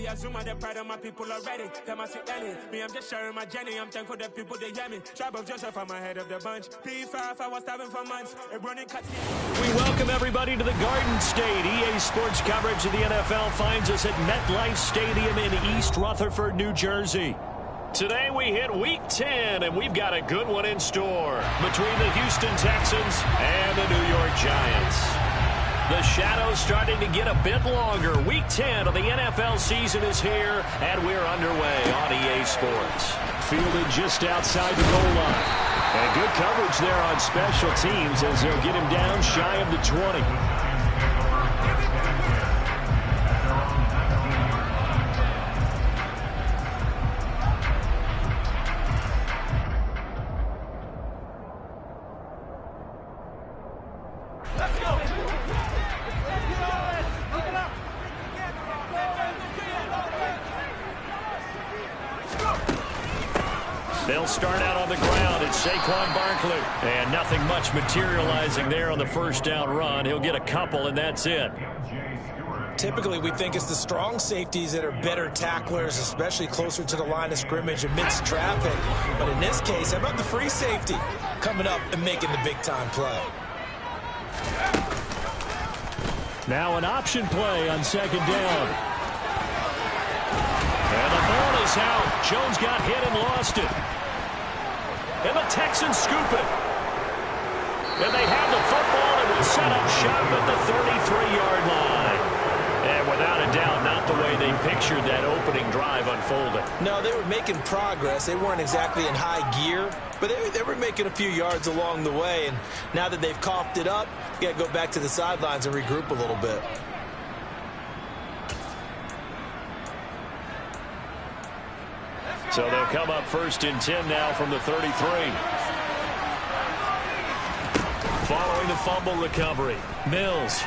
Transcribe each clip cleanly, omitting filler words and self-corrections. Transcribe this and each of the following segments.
I zoom out the pride of my people already. Them I see Ellie. Me, I'm just sharing my journey. I'm thankful that people, they hear me. Tribe of Joseph, I'm ahead of the bunch. P5, I was starving for months. We welcome everybody to the Garden State. EA Sports coverage of the NFL finds us at MetLife Stadium in East Rutherford, New Jersey. Today we hit Week 10, and we've got a good one in store between the Houston Texans and the New York Giants. The shadow's starting to get a bit longer. Week 10 of the NFL season is here, and we're underway on EA Sports. Fielded just outside the goal line. And good coverage there on special teams as they'll get him down shy of the 20. They'll start out on the ground. It's Saquon Barkley. And nothing much materializing there on the first down run. He'll get a couple, and that's it. Typically, we think it's the strong safeties that are better tacklers, especially closer to the line of scrimmage amidst traffic. But in this case, how about the free safety coming up and making the big-time play? Now an option play on second down. And the ball is out. Jones got hit and lost it. And the Texans scoop it. And they have the football and will set up shop at the 33-yard line. And without a doubt, not the way they pictured that opening drive unfolding. No, they were making progress. They weren't exactly in high gear, but they were making a few yards along the way. And now that they've coughed it up, you got to go back to the sidelines and regroup a little bit. So they'll come up first and 10 now from the 33. Following the fumble recovery, Mills.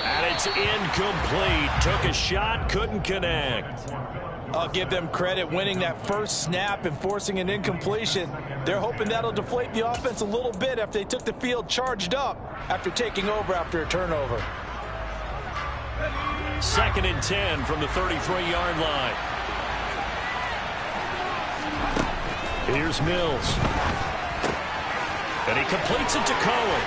And it's incomplete. Took a shot, couldn't connect. I'll give them credit winning that first snap and forcing an incompletion. They're hoping that'll deflate the offense a little bit after they took the field charged up after taking over after a turnover. Second and 10 from the 33-yard line. Here's Mills. And he completes it to Cohen.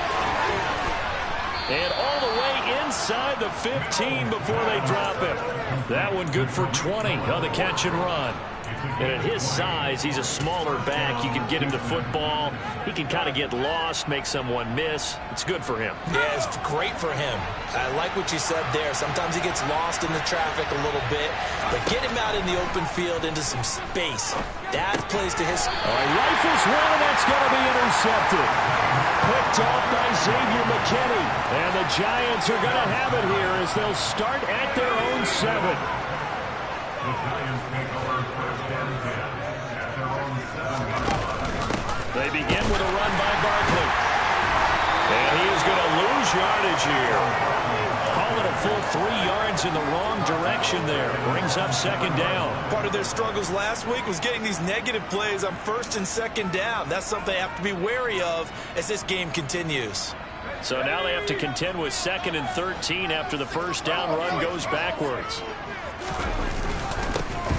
And all the way inside the 15 before they drop him. That one good for 20 on the catch and run. And at his size, he's a smaller back. You can get him to football. He can kind of get lost, make someone miss. It's good for him. Yeah, it's great for him. I like what you said there. Sometimes he gets lost in the traffic a little bit, but get him out in the open field into some space. That plays to his... Rifles one, and that's going to be intercepted. Picked off by Xavier McKinney. And the Giants are going to have it here as they'll start at their own 7. They begin with a run by Barkley. And he is going to lose yardage here. Call it a full 3 yards in the wrong direction there. Brings up second down. Part of their struggles last week was getting these negative plays on first and second down. That's something they have to be wary of as this game continues. So now they have to contend with second and 13 after the first down run goes backwards.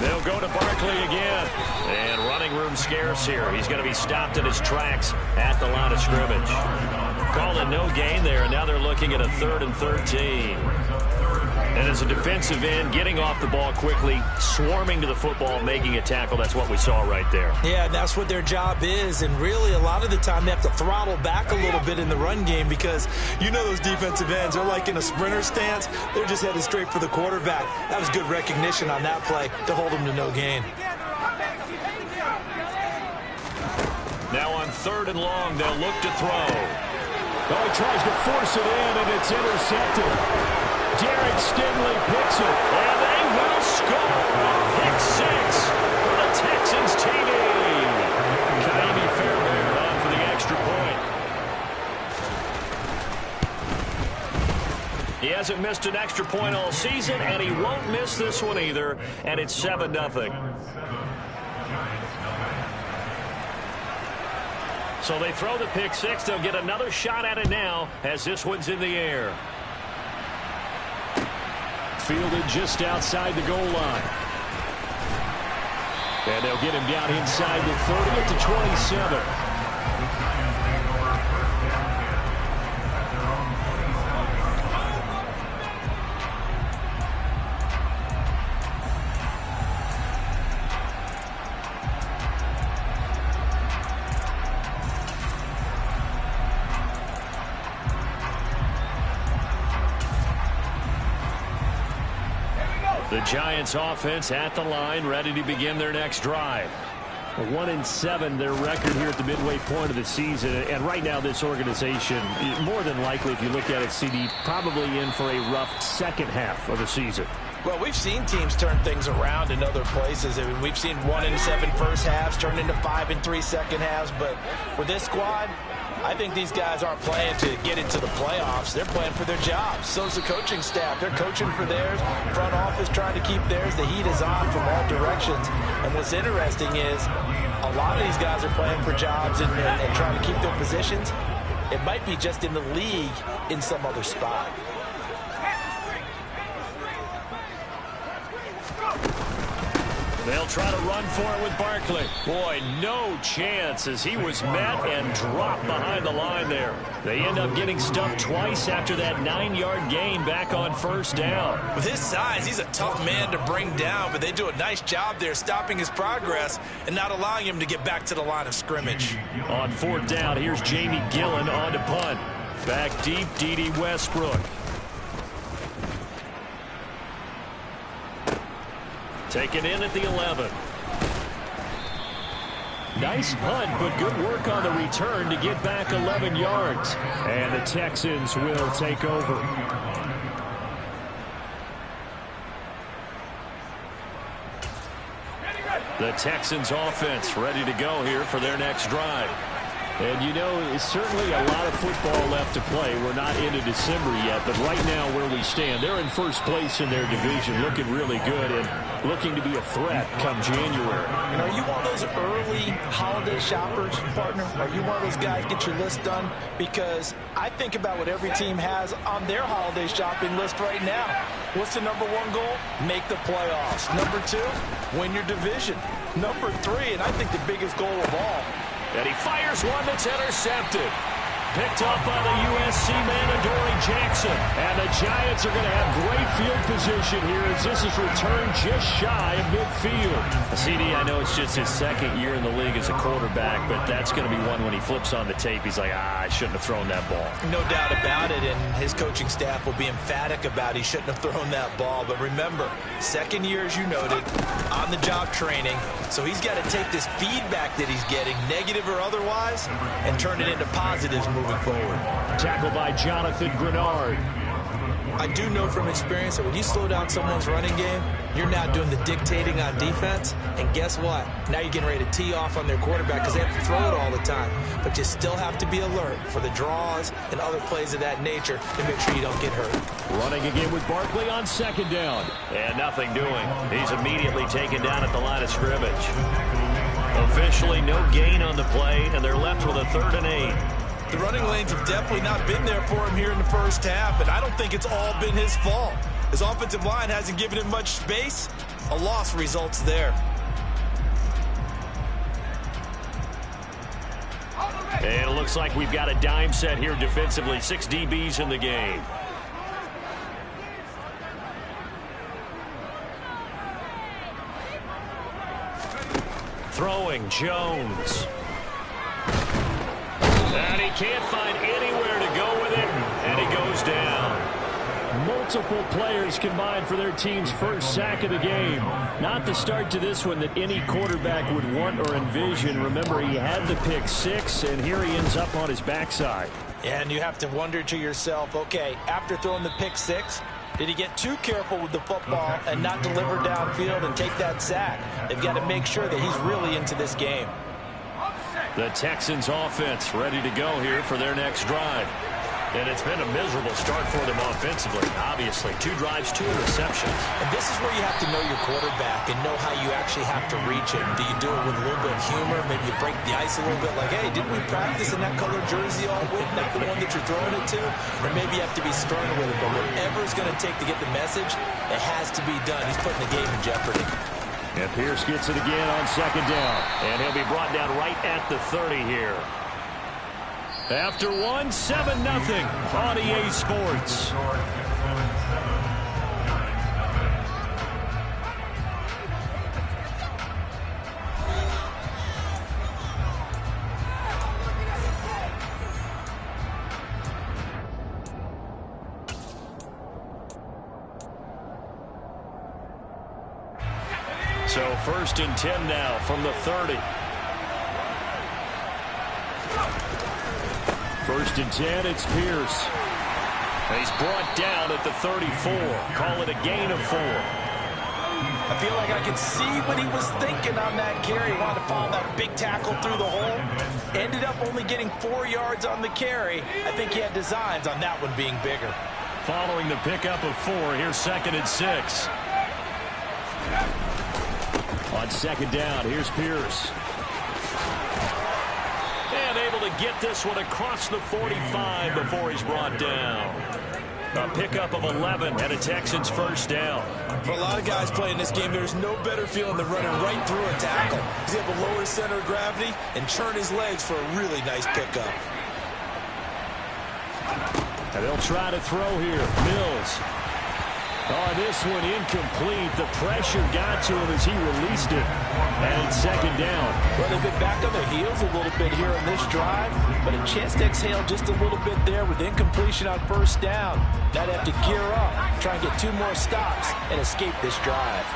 They'll go to Barkley again. And running room scarce here. He's going to be stopped in his tracks at the line of scrimmage. Called a no gain there, and now they're looking at a 3rd and 13. And as a defensive end, getting off the ball quickly, swarming to the football, making a tackle, that's what we saw right there. Yeah, that's what their job is, and really a lot of the time they have to throttle back a little bit in the run game because you know those defensive ends, they're like in a sprinter stance. They're just headed straight for the quarterback. That was good recognition on that play to hold them to no gain. Now on 3rd and long, they'll look to throw. Oh, he tries to force it in, and it's intercepted. Derek Stingley picks it, and they will score. Pick 6 for the Texans TD. Ka'imi Fairbairn on for the extra point. He hasn't missed an extra point all season, and he won't miss this one either, and it's 7-0. So they throw the pick 6. They'll get another shot at it now as this one's in the air. fielded just outside the goal line. And they'll get him down inside the 30 at the 27. The Giants offense at the line, ready to begin their next drive. 1-7 their record here at the midway point of the season. And right now this organization, more than likely, if you look at it, CD, probably in for a rough second half of the season. Well, we've seen teams turn things around in other places. I mean, we've seen 1-7 first halves turn into 5-3 second halves. But with this squad, I think these guys aren't playing to get into the playoffs. They're playing for their jobs. So's the coaching staff. They're coaching for theirs. Front office trying to keep theirs. The heat is on from all directions. And what's interesting is a lot of these guys are playing for jobs and trying to keep their positions. It might be just in the league in some other spot. They'll try to run for it with Barkley. Boy, no chance as he was met and dropped behind the line there. They end up getting stumped twice after that 9-yard gain back on first down. With his size, he's a tough man to bring down, but they do a nice job there stopping his progress and not allowing him to get back to the line of scrimmage. On fourth down, here's Jamie Gillen on to punt. Back deep, D.D. Westbrook. Taken in at the 11. Nice punt, but good work on the return to get back 11 yards. And the Texans will take over. The Texans offense ready to go here for their next drive. And you know, it's certainly a lot of football left to play. We're not into December yet, but right now where we stand, they're in first place in their division, looking really good and looking to be a threat come January. And are you one of those early holiday shoppers, partner? Are you one of those guys get your list done? Because I think about what every team has on their holiday shopping list right now. What's the number one goal? Make the playoffs. Number 2, win your division. Number 3, and I think the biggest goal of all, and he fires one that's intercepted. Picked up by the USC man, Adoree Jackson. And the Giants are going to have great field position here as this is returned just shy of midfield. CD, I know it's just his second year in the league as a quarterback, but that's going to be one when he flips on the tape. He's like, I shouldn't have thrown that ball. No doubt about it, and his coaching staff will be emphatic about he shouldn't have thrown that ball. But remember, second year, as you noted, on-the-job training. So he's got to take this feedback that he's getting, negative or otherwise, and turn it into positives moving forward. Tackled by Jonathan Grenard. I do know from experience that when you slow down someone's running game, you're now doing the dictating on defense. And guess what? Now you're getting ready to tee off on their quarterback because they have to throw it all the time. But you still have to be alert for the draws and other plays of that nature to make sure you don't get hurt. Running again with Barkley on second down. And nothing doing. He's immediately taken down at the line of scrimmage. Officially no gain on the play, and they're left with a 3rd and 8. The running lanes have definitely not been there for him here in the first half, and I don't think it's all been his fault. His offensive line hasn't given him much space. A loss results there. And it looks like we've got a dime set here defensively. 6 DBs in the game. Throwing Jones. And he can't find anywhere to go with it, and he goes down. Multiple players combined for their team's first sack of the game. Not the start to this one that any quarterback would want or envision. Remember, he had the pick 6, and here he ends up on his backside. And you have to wonder to yourself, okay, after throwing the pick 6, did he get too careful with the football and not deliver downfield and take that sack? They've got to make sure that he's really into this game. The Texans offense ready to go here for their next drive. And it's been a miserable start for them offensively, obviously. 2 drives, 2 interceptions. And this is where you have to know your quarterback and know how you actually have to reach him. Do you do it with a little bit of humor? Maybe you break the ice a little bit like, hey, didn't we practice in that color jersey all week? Not the one that you're throwing it to? Or maybe you have to be sterner with it. But whatever it's going to take to get the message It has to be done. He's putting the game in jeopardy. And Pierce gets it again on second down. And he'll be brought down right at the 30 here. After one, 7-0 on EA Sports. So 1st and 10 now from the 30. 1st and 10, it's Pierce. He's brought down at the 34. Call it a gain of 4. I feel like I can see what he was thinking on that carry. He wanted to follow that big tackle through the hole. Ended up only getting 4 yards on the carry. I think he had designs on that one being bigger. Following the pickup of 4, here's 2nd and 6. On second down, here's Pierce. And able to get this one across the 45 before he's brought down. A pickup of 11 and a Texans first down. For a lot of guys playing this game, there's no better feeling than running right through a tackle. He's able to lower his center of gravity and churn his legs for a really nice pickup. And they'll try to throw here. Mills. Oh, this one incomplete. The pressure got to him as he released it. And it's second down. Well, they've been back on their heels a little bit here on this drive, but a chance to exhale just a little bit there with incompletion on first down. Now they have to gear up, try and get 2 more stops, and escape this drive.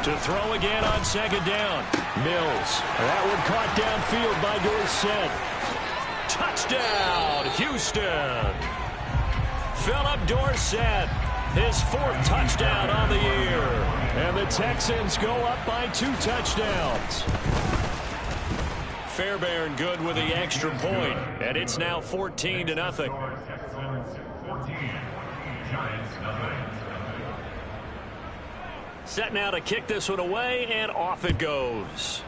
To throw again on second down. Mills. That one caught downfield by Dorsett. Touchdown, Houston. Philip Dorsett, his 4th touchdown on the year. And the Texans go up by 2 touchdowns. Fairbairn good with the extra point, and it's now 14-0. Set now to kick this one away, and off it goes.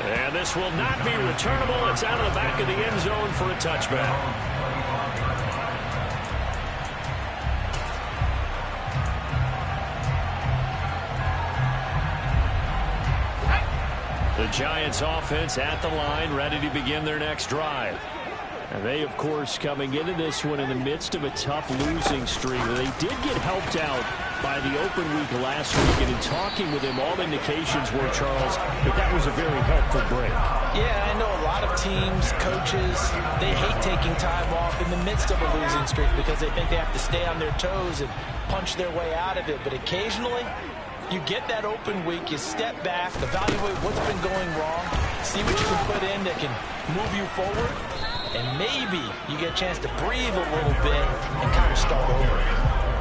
And this will not be returnable. It's out of the back of the end zone for a touchback. The Giants offense at the line, ready to begin their next drive. And they, of course, coming into this one in the midst of a tough losing streak. They did get helped out by the open week last week, and in talking with him, all indications were, Charles, that was a very helpful break. Yeah, I know a lot of teams, coaches, they hate taking time off in the midst of a losing streak because they think they have to stay on their toes and punch their way out of it. But occasionally, you get that open week, you step back, evaluate what's been going wrong, see what you can put in that can move you forward, and maybe you get a chance to breathe a little bit and kind of start over.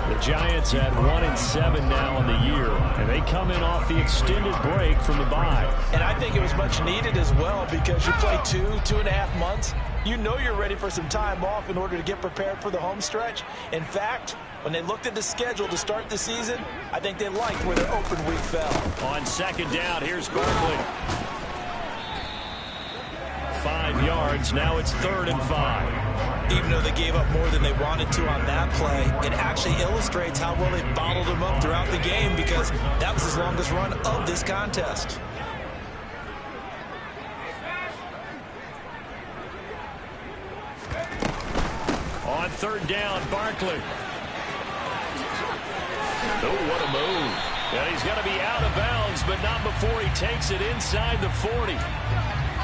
The Giants at 1-7 now on the year, and they come in off the extended break from the bye. And I think it was much needed as well because you play 2.5 months. You know you're ready for some time off in order to get prepared for the home stretch. In fact, when they looked at the schedule to start the season, I think they liked where their open week fell. On second down, here's Barkley. 5 yards, now it's 3rd and 5. Even though they gave up more than they wanted to on that play, it actually illustrates how well they bottled them up throughout the game because that was his longest run of this contest. On 3rd down, Barkley. Oh, what a move. And he's going to be out of bounds, but not before he takes it inside the 40.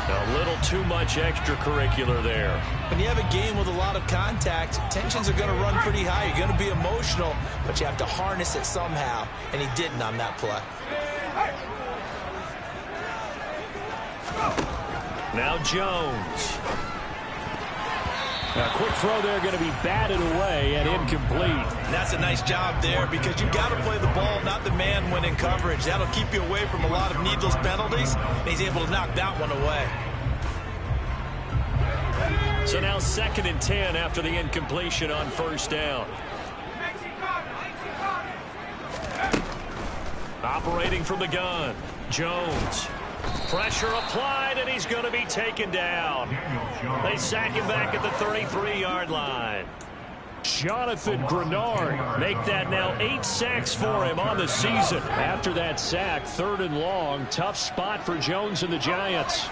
A little too much extracurricular there. When you have a game with a lot of contact, tensions are going to run pretty high. You're going to be emotional, but you have to harness it somehow, and he didn't on that play. Now Jones. A quick throw there going to be batted away and incomplete. And that's a nice job there because you've got to play the ball, not the man when in coverage. That'll keep you away from a lot of needless penalties. And he's able to knock that one away. So now 2nd and 10 after the incompletion on 1st down. Operating from the gun, Jones. Pressure applied, and he's going to be taken down. They sack him back at the 33-yard line. Jonathan Grenard make that now 8 sacks for him on the season. After that sack, 3rd and long. Tough spot for Jones and the Giants.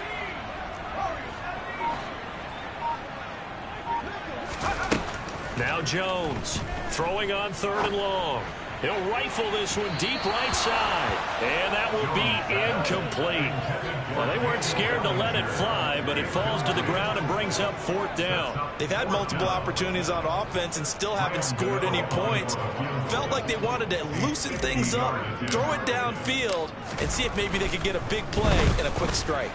Now Jones throwing on 3rd and long. He'll rifle this one deep right side. And that will be incomplete. Well, they weren't scared to let it fly, but it falls to the ground and brings up 4th down. They've had multiple opportunities on offense and still haven't scored any points. Felt like they wanted to loosen things up, throw it downfield, and see if maybe they could get a big play and a quick strike.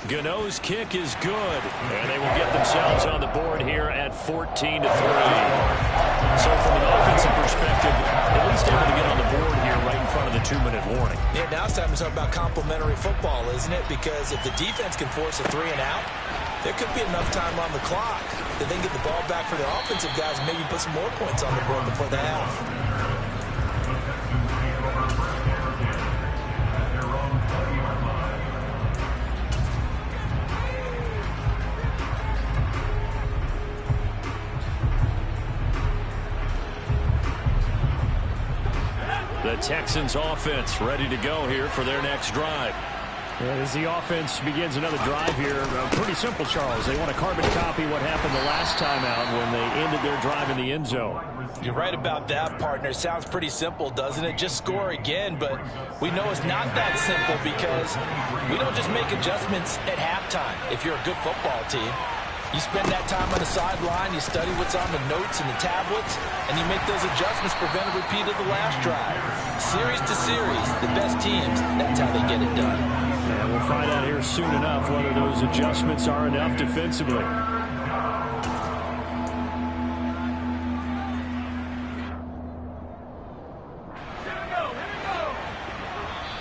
Gano's kick is good, and they will get themselves on the board here at 14-3. So from an offensive perspective, at least able to get on the board here right in front of the 2-minute warning. Yeah, now it's time to talk about complementary football, isn't it? Because if the defense can force a 3 and out, there could be enough time on the clock that they can get the ball back for their offensive guys and maybe put some more points on the board before the half. The Texans offense ready to go here for their next drive. And as the offense begins another drive here, pretty simple, Charles. They want to carbon copy what happened the last time out when they ended their drive in the end zone. You're right about that, partner. Sounds pretty simple, doesn't it? Just score again, but we know it's not that simple because we don't just make adjustments at halftime if you're a good football team. You spend that time on the sideline, you study what's on the notes and the tablets, and you make those adjustments to prevent a repeat of the last drive. Series to series, the best teams, that's how they get it done. And we'll find out here soon enough whether those adjustments are enough defensively.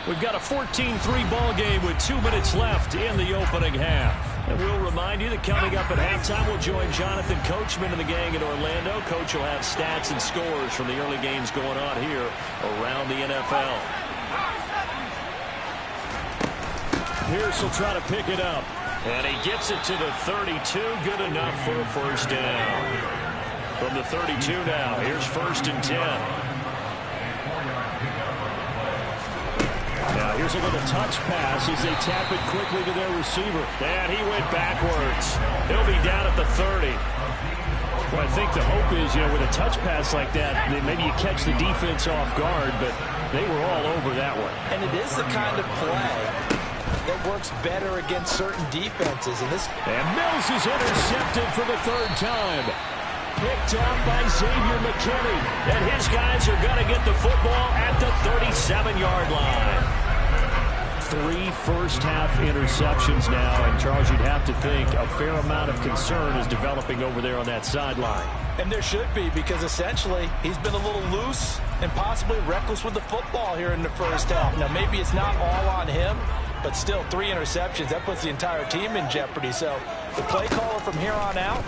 We've got a 14-3 ball game with 2 minutes left in the opening half. And we'll remind you that coming up at halftime, we'll join Jonathan Coachman and the gang in Orlando. Coach will have stats and scores from the early games going on here around the NFL. Pierce will try to pick it up. And he gets it to the 32. Good enough for a first down. From the 32 now, here's 1st and 10. Now here's a little touch pass as they tap it quickly to their receiver. And he went backwards. He'll be down at the 30. Well, I think the hope is, with a touch pass like that, maybe you catch the defense off guard, but they were all over that one. And it is the kind of play that works better against certain defenses. And Mills is intercepted for the 3rd time. Picked off by Xavier McKinney. And his guys are going to get the football at the 37-yard line. 3 first-half interceptions now. And, Charles, you'd have to think a fair amount of concern is developing over there on that sideline. And there should be, because essentially he's been a little loose and possibly reckless with the football here in the first half. Now, maybe it's not all on him, but still 3 interceptions. That puts the entire team in jeopardy. So the play caller from here on out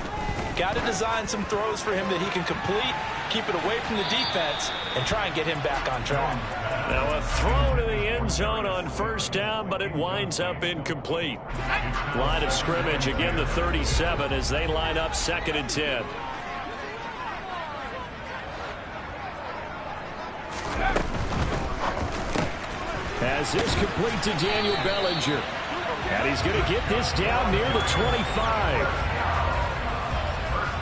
got to design some throws for him that he can complete, keep it away from the defense, and try and get him back on track. Now a throw to the end zone on 1st down, but it winds up incomplete. Line of scrimmage, again the 37 as they line up 2nd and 10. As this complete to Daniel Bellinger. And he's going to get this down near the 25.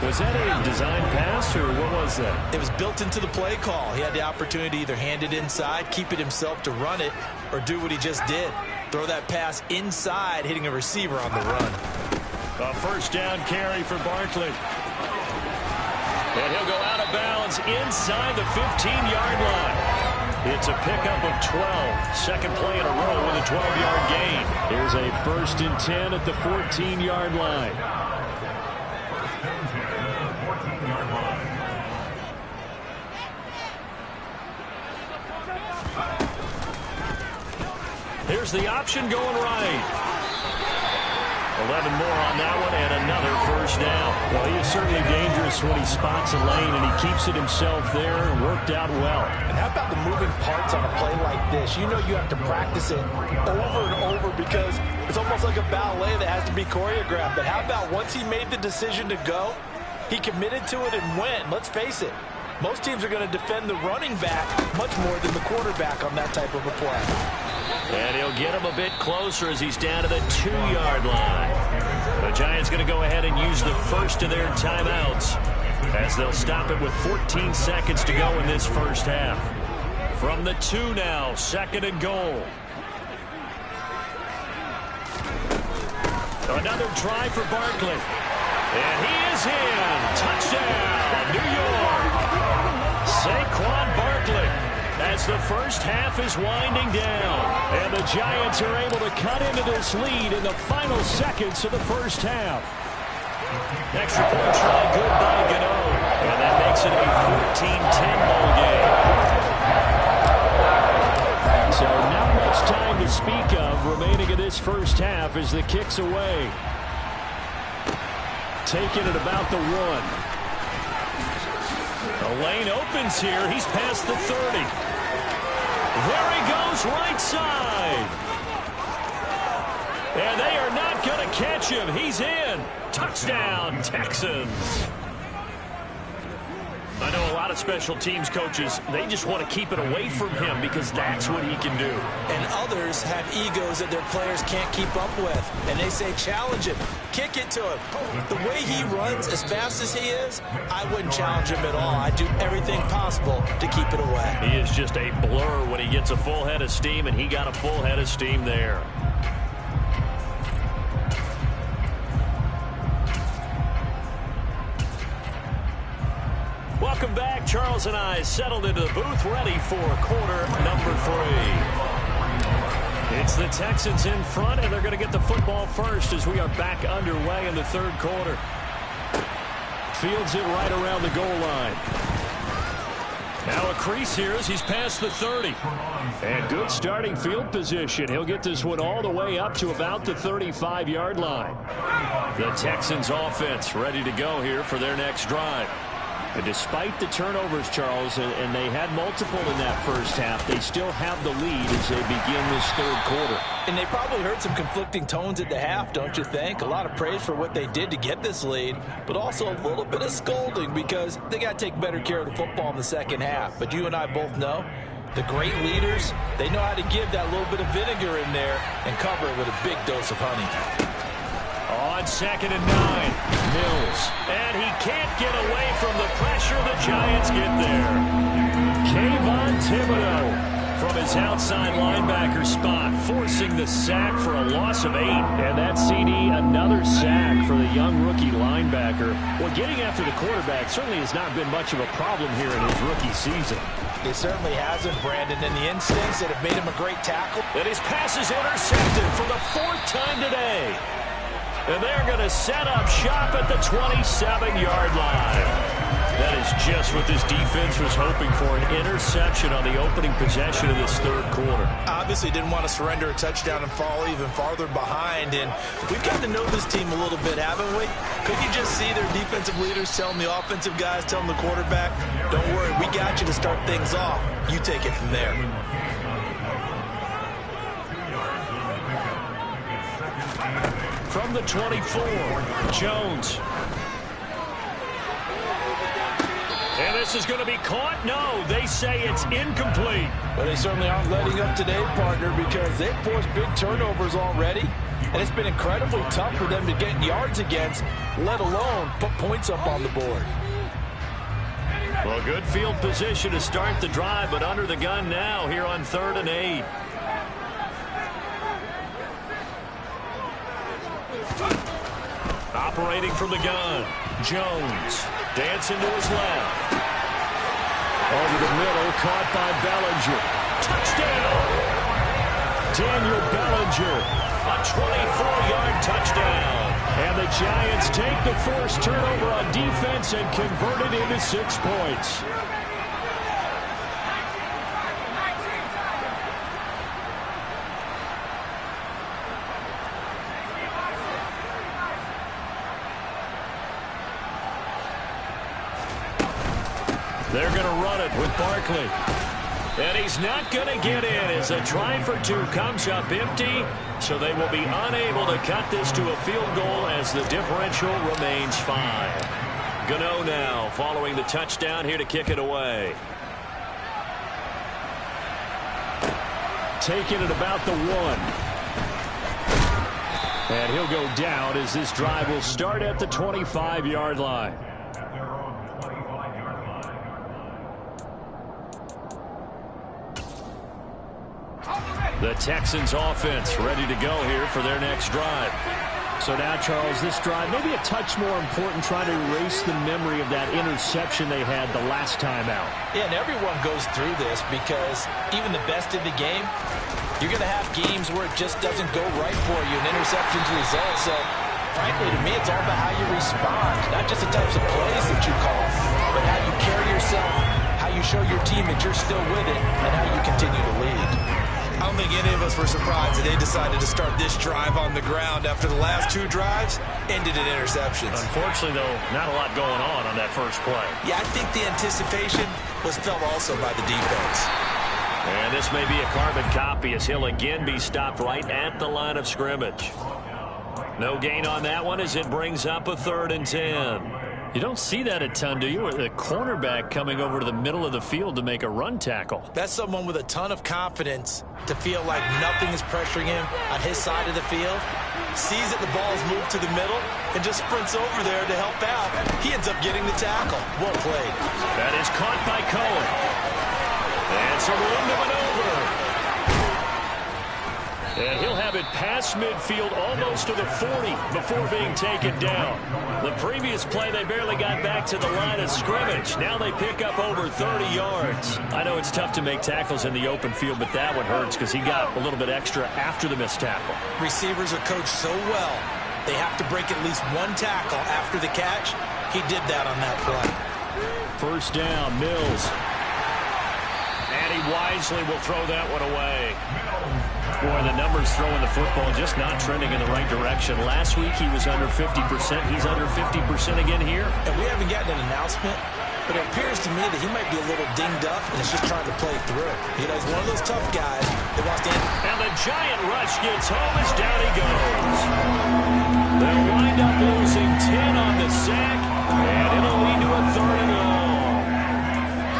Was that a design pass, or what was that? It was built into the play call. He had the opportunity to either hand it inside, keep it himself to run it, or do what he just did. Throw that pass inside, hitting a receiver on the run. A 1st down carry for Barkley. And he'll go out of bounds inside the 15-yard line. It's a pickup of 12. Second play in a row with a 12-yard gain. Here's a 1st and 10 at the 14-yard line. Here's the option going right. 11 more on that one and another first down. Well, he is certainly dangerous when he spots a lane, and he keeps it himself there and worked out well. And how about the moving parts on a play like this? You know you have to practice it over and over because it's almost like a ballet that has to be choreographed. But how about once he made the decision to go, he committed to it and went. Let's face it, most teams are going to defend the running back much more than the quarterback on that type of a play. And he'll get him a bit closer as he's down to the 2-yard line. The Giants going to go ahead and use the first of their timeouts as they'll stop it with 14 seconds to go in this first half. From the 2 now, 2nd and goal. Another try for Barkley. And he is in. Touchdown, New York. Saquon Barkley. As the first half is winding down, and the Giants are able to cut into this lead in the final seconds of the first half. Extra point try good by Gano, and that makes it a 14-10 ball game. So not much time to speak of remaining in this first half as the kick's away. Taking it about the 1. The lane opens here. He's past the 30. There he goes, right side. And they are not going to catch him. He's in. Touchdown, Texans. I know a lot of special teams coaches, they just want to keep it away from him because that's what he can do. And others have egos that their players can't keep up with. And they say, challenge him. Kick it to him. The way he runs, as fast as he is, I wouldn't challenge him at all. I'd do everything possible to keep it away. He is just a blur when he gets a full head of steam, and he got a full head of steam there. Welcome back. Charles and I settled into the booth, ready for quarter number 3. It's the Texans in front, and they're going to get the football first as we are back underway in the 3rd quarter. Fields it right around the goal line. Now a crease here as he's past the 30. And good starting field position. He'll get this one all the way up to about the 35-yard line. The Texans offense ready to go here for their next drive. And despite the turnovers, Charles, and they had multiple in that first half, they still have the lead as they begin this 3rd quarter. And they probably heard some conflicting tones at the half, don't you think? A lot of praise for what they did to get this lead, but also a little bit of scolding because they got to take better care of the football in the second half. But you and I both know the great leaders, they know how to give that little bit of vinegar in there and cover it with a big dose of honey. On 2nd and 9, Mills. And he can't get away from the pressure. The Giants get there. Kayvon Thibodeau from his outside linebacker spot, forcing the sack for a loss of 8. And that CD, another sack for the young rookie linebacker. Well, getting after the quarterback certainly has not been much of a problem here in his rookie season. It certainly hasn't, Brandon, and the instincts that have made him a great tackle. And his pass is intercepted for the 4th time today. And they're going to set up shop at the 27-yard line. That is just what this defense was hoping for, an interception on the opening possession of this 3rd quarter. Obviously didn't want to surrender a touchdown and fall even farther behind. And we've got to know this team a little bit, haven't we? Could you just see their defensive leaders telling the offensive guys, telling the quarterback, don't worry, we got you to start things off. You take it from there. From the 24, Jones. And this is going to be caught? No, they say it's incomplete. Well, they certainly aren't letting up today, partner, because they've forced big turnovers already. And it's been incredibly tough for them to get yards against, let alone put points up on the board. Well, good field position to start the drive, but under the gun now here on 3rd and 8. Operating from the gun, Jones. Dancing to his left. Over the middle, caught by Bellinger. Touchdown! Daniel Bellinger, a 24-yard touchdown. And the Giants take the forced turnover on defense and convert it into 6 points. They're going to run it with Barkley. And he's not going to get in as a try for two comes up empty. So they will be unable to cut this to a field goal as the differential remains 5. Gano now following the touchdown here to kick it away. Taking it about the 1. And he'll go down as this drive will start at the 25-yard line. The Texans offense ready to go here for their next drive. So now, Charles, this drive maybe a touch more important, trying to erase the memory of that interception they had the last time out. Yeah, and everyone goes through this because even the best in the game, you're going to have games where it just doesn't go right for you, and interceptions result. So, frankly, to me, it's all about how you respond, not just the types of plays that you call, but how you carry yourself, how you show your team that you're still with it, and how you continue to lead. I don't think any of us were surprised that they decided to start this drive on the ground after the last 2 drives ended in interceptions. Unfortunately, though, not a lot going on that first play. Yeah, I think the anticipation was felt also by the defense. And this may be a carbon copy as he'll again be stopped right at the line of scrimmage. No gain on that one as it brings up a 3rd and 10. You don't see that a ton, do you? A cornerback coming over to the middle of the field to make a run tackle. That's someone with a ton of confidence to feel like nothing is pressuring him on his side of the field. Sees that the ball is moved to the middle and just sprints over there to help out. He ends up getting the tackle. Well played. That is caught by Cohen. And some room to maneuver. And he'll have it past midfield almost to the 40 before being taken down. The previous play, they barely got back to the line of scrimmage. Now they pick up over 30 yards. I know it's tough to make tackles in the open field, but that one hurts because he got a little bit extra after the missed tackle. Receivers are coached so well, they have to break at least 1 tackle after the catch. He did that on that play. First down, Mills. And he wisely will throw that one away. Boy, the numbers throwing the football just not trending in the right direction. Last week he was under 50%. He's under 50% again here. And we haven't gotten an announcement, but it appears to me that he might be a little dinged up and is just trying to play through. You know, he's one of those tough guys that wants to end. And the giant rush gets home as down he goes. They'll wind up losing 10 on the sack, and it'll lead to a 3rd and long.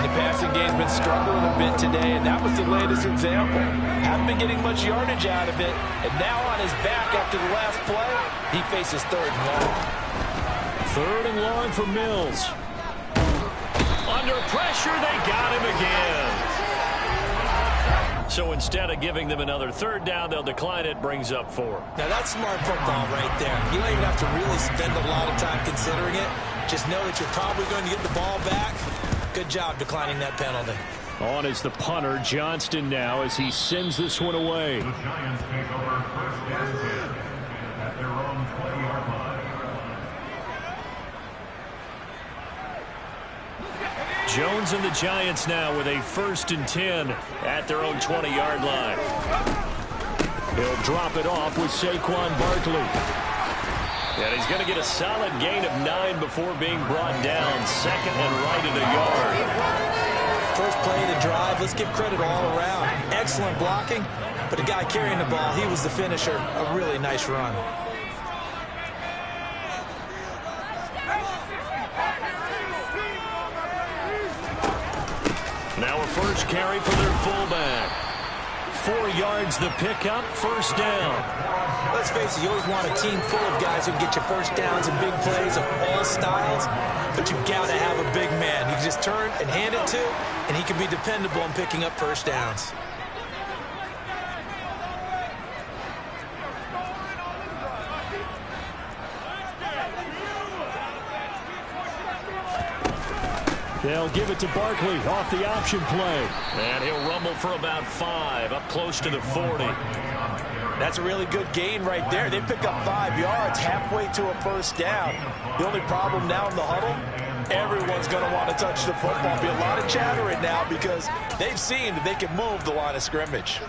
The passing game's been struggling a bit today, and that was the latest example. Haven't been getting much yardage out of it, and now on his back after the last play, he faces 3rd and long. 3rd and long for Mills. Under pressure, they got him again. So instead of giving them another 3rd down, they'll decline it, brings up 4. Now that's smart football right there. You don't even have to really spend a lot of time considering it. Just know that you're probably going to get the ball back. Good job declining that penalty. On is the punter, Johnston, now as he sends this one away. The Giants take over 1st and 10 at their own 20-yard line. Jones and the Giants now with a 1st and 10 at their own 20-yard line. He'll drop it off with Saquon Barkley. And he's going to get a solid gain of 9 before being brought down. 2nd and right at a yard. First play of the drive, let's give credit all around. Excellent blocking, but the guy carrying the ball, he was the finisher. A really nice run. Now a first carry for their fullback. 4 yards the pickup, 1st down. Let's face it, you always want a team full of guys who can get you first downs and big plays of all styles, but you've got to have a big man. You can just turn and hand it to, and he can be dependable in picking up first downs. They'll give it to Barkley off the option play. And he'll rumble for about 5, up close to the 40. That's a really good gain right there. They pick up 5 yards halfway to a first down. The only problem now in the huddle, everyone's going to want to touch the football. There'll be a lot of chatter right now because they've seen that they can move the line of scrimmage.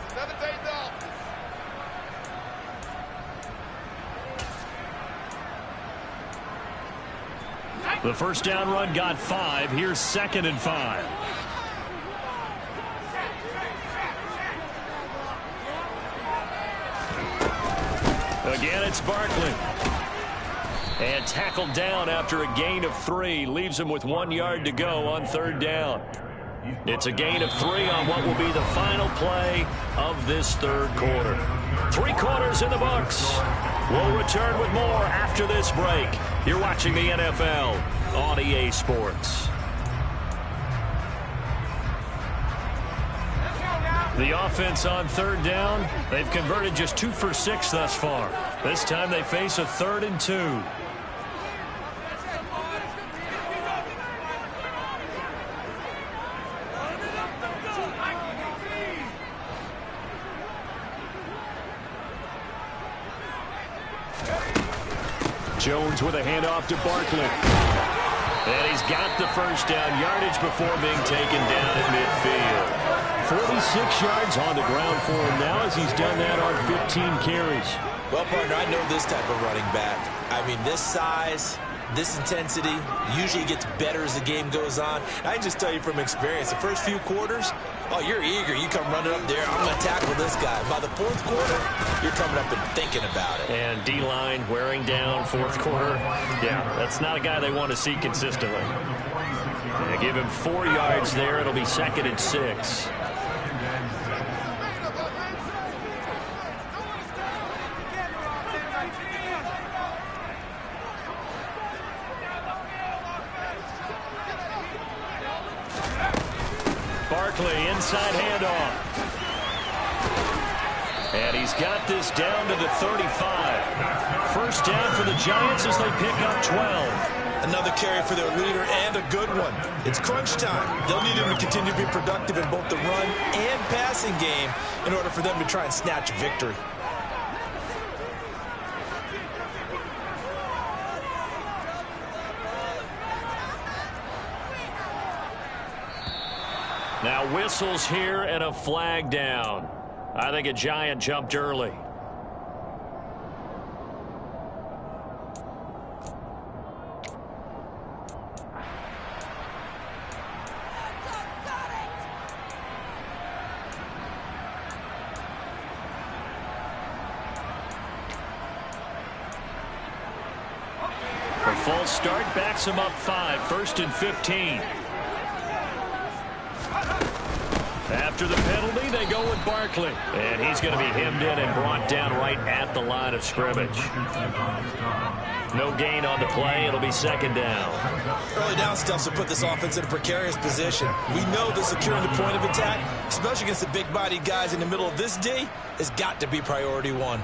The first down run got 5. Here's 2nd and 5. Again, it's Barkley. And tackled down after a gain of 3. Leaves him with 1 yard to go on 3rd down. It's a gain of 3 on what will be the final play of this 3rd quarter. 3 quarters in the books. We'll return with more after this break. You're watching the NFL on EA Sports. The offense on 3rd down, they've converted just 2 for 6 thus far. This time they face a 3rd and 2. Jones with a handoff to Barkley. And he's got the first down yardage before being taken down at midfield. 46 yards on the ground for him now as he's done that on 15 carries. Well, partner, I know this type of running back. I mean, this size, this intensity usually gets better as the game goes on. I can just tell you from experience, the first few quarters, oh, you're eager. You come running up there, I'm going to tackle this guy. By the 4th quarter, you're coming up and thinking about it. And D-line wearing down 4th quarter. Yeah, that's not a guy they want to see consistently. And give him 4 yards there. It'll be 2nd and 6. Barkley, inside handoff. And he's got this down to the 35. First down for the Giants as they pick up 12. Another carry for their leader and a good one. It's crunch time. They'll need him to continue to be productive in both the run and passing game in order for them to try and snatch a victory. Now whistles here and a flag down. I think a Giant jumped early. A false start backs him up 5, 1st and 15. After the penalty, they go with Barkley. And he's going to be hemmed in and brought down right at the line of scrimmage. No gain on the play. It'll be 2nd down. Early down stuff will put this offense in a precarious position. We know that securing the point of attack, especially against the big-bodied guys in the middle of this D, has got to be priority 1.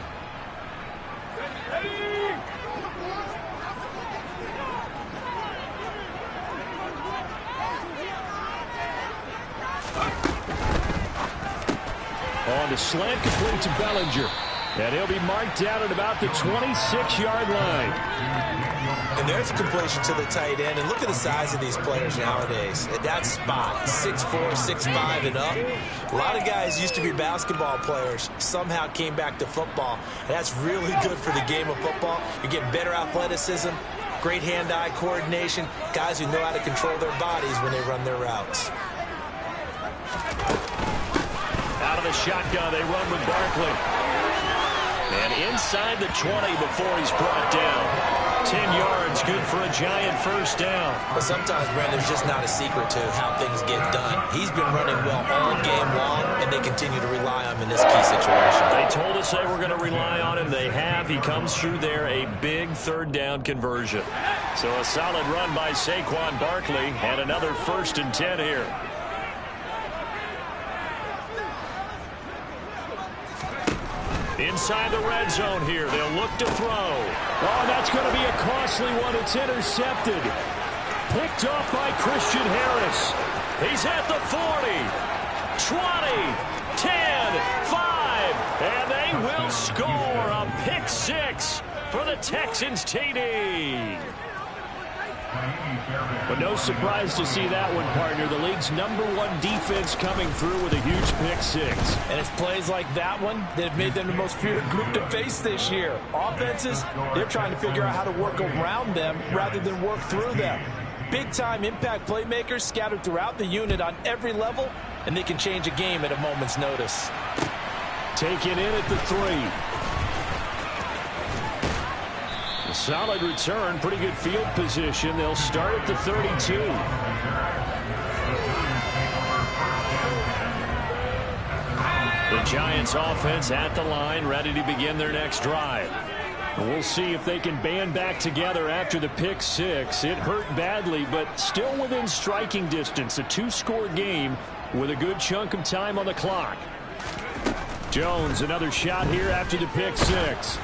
On the slant, complete to Bellinger. And he'll be marked down at about the 26-yard line. And there's a completion to the tight end. And look at the size of these players nowadays. At that spot, 6'4", 6'5", and up. A lot of guys used to be basketball players, somehow came back to football. And that's really good for the game of football. You're getting better athleticism, great hand-eye coordination, guys who know how to control their bodies when they run their routes. Out of the shotgun, they run with Barkley. And inside the 20 before he's brought down. 10 yards, good for a Giant first down. But sometimes, Brandon, there's just not a secret to how things get done. He's been running well all game long, and they continue to rely on him in this key situation. They told us they were going to rely on him. They have. He comes through there, a big 3rd down conversion. So a solid run by Saquon Barkley, and another 1st and 10 here. Inside the red zone here. They'll look to throw. Oh, that's going to be a costly one. It's intercepted. Picked off by Christian Harris. He's at the 40, 20, 10, 5, and they will score a pick 6 for the Texans TD. But no surprise to see that one, partner. The league's #1 defense coming through with a huge pick-6. And it's plays like that one that have made them the most feared group to face this year. Offenses, they're trying to figure out how to work around them rather than work through them. Big-time impact playmakers scattered throughout the unit on every level, and they can change a game at a moment's notice. Taken in at the 3. A solid return, pretty good field position. They'll start at the 32. The Giants offense at the line, ready to begin their next drive. We'll see if they can band back together after the pick-6. It hurt badly, but still within striking distance. A 2-score game with a good chunk of time on the clock. Jones, another shot here after the pick-6.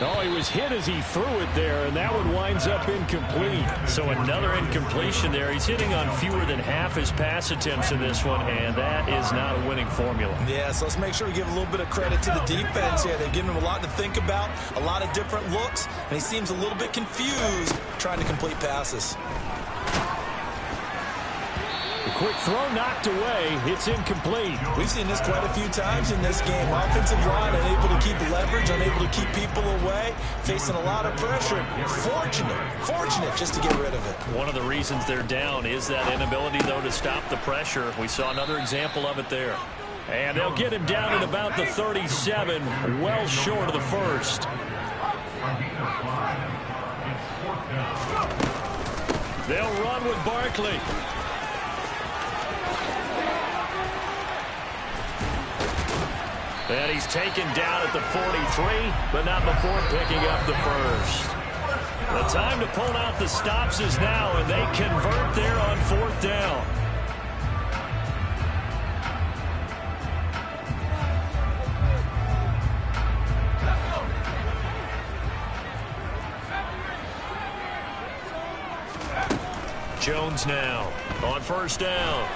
Oh, he was hit as he threw it there, and that one winds up incomplete. So another incompletion there. He's hitting on fewer than half his pass attempts in this one, and that is not a winning formula. Yeah, so let's make sure we give a little bit of credit to the defense here. They've given him a lot to think about, a lot of different looks, and he seems a little bit confused trying to complete passes. A quick throw knocked away. It's incomplete. We've seen this quite a few times in this game. Offensive line unable to keep leverage, unable to keep people away, facing a lot of pressure. Fortunate just to get rid of it. One of the reasons they're down is that inability, though, to stop the pressure. We saw another example of it there. And they'll get him down at about the 37, well short of the first. They'll run with Barkley. And he's taken down at the 43, but not before picking up the first. The time to pull out the stops is now, and they convert there on 4th down. Jones now on 1st down.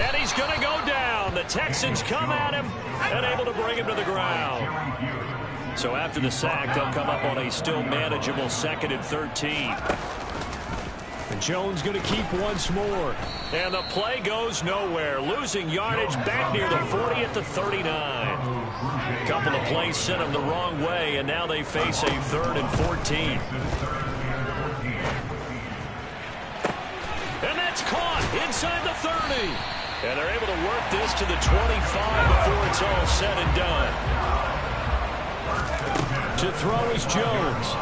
And he's going to go down. The Texans come at him and able to bring him to the ground. So after the sack, they'll come up on a still manageable 2nd and 13. And Jones going to keep once more. And the play goes nowhere. Losing yardage back near the 40 at the 39. A couple of plays sent them the wrong way, and now they face a 3rd and 14. And that's caught inside the 30. And they're able to work this to the 25 before it's all said and done. To throw is Jones.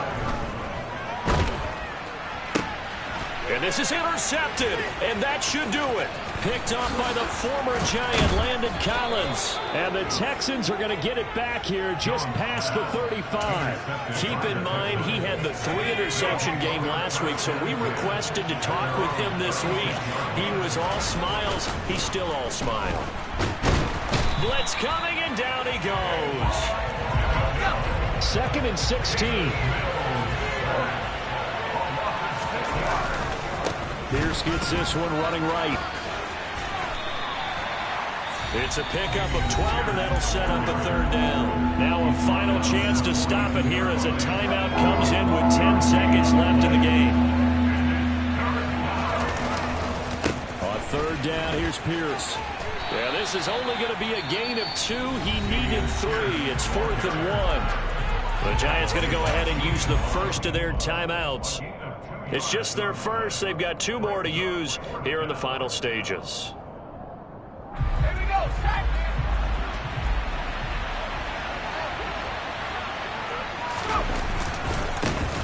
And this is intercepted. And that should do it. Picked up by the former Giant, Landon Collins. And the Texans are going to get it back here just past the 35. Keep in mind, he had the 3-interception game last week, so we requested to talk with him this week. He was all smiles. He's still all smile. Blitz coming, and down he goes. 2nd and 16. Pierce gets this one running right. It's a pickup of 12, and that'll set up a 3rd down. Now a final chance to stop it here as a timeout comes in with 10 seconds left in the game. On 3rd down, here's Pierce. Yeah, this is only going to be a gain of 2. He needed 3. It's 4th and 1. The Giants going to go ahead and use the first of their timeouts. It's just their first. They've got 2 more to use here in the final stages.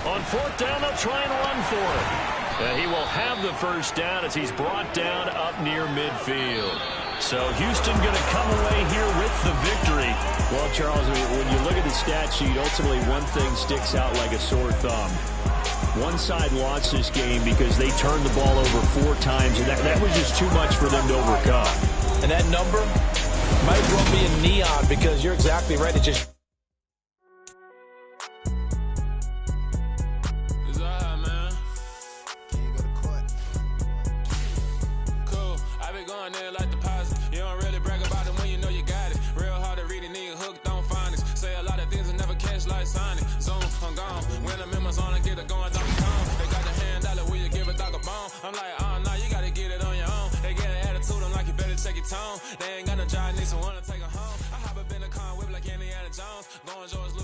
On 4th down, they'll try and run for it. And he will have the first down as he's brought down up near midfield. So Houston going to come away here with the victory. Well, Charles, when you look at the stat sheet, ultimately one thing sticks out like a sore thumb. One side lost this game because they turned the ball over 4 times, and that was just too much for them to overcome. And that number might as well be in neon because you're exactly right. It just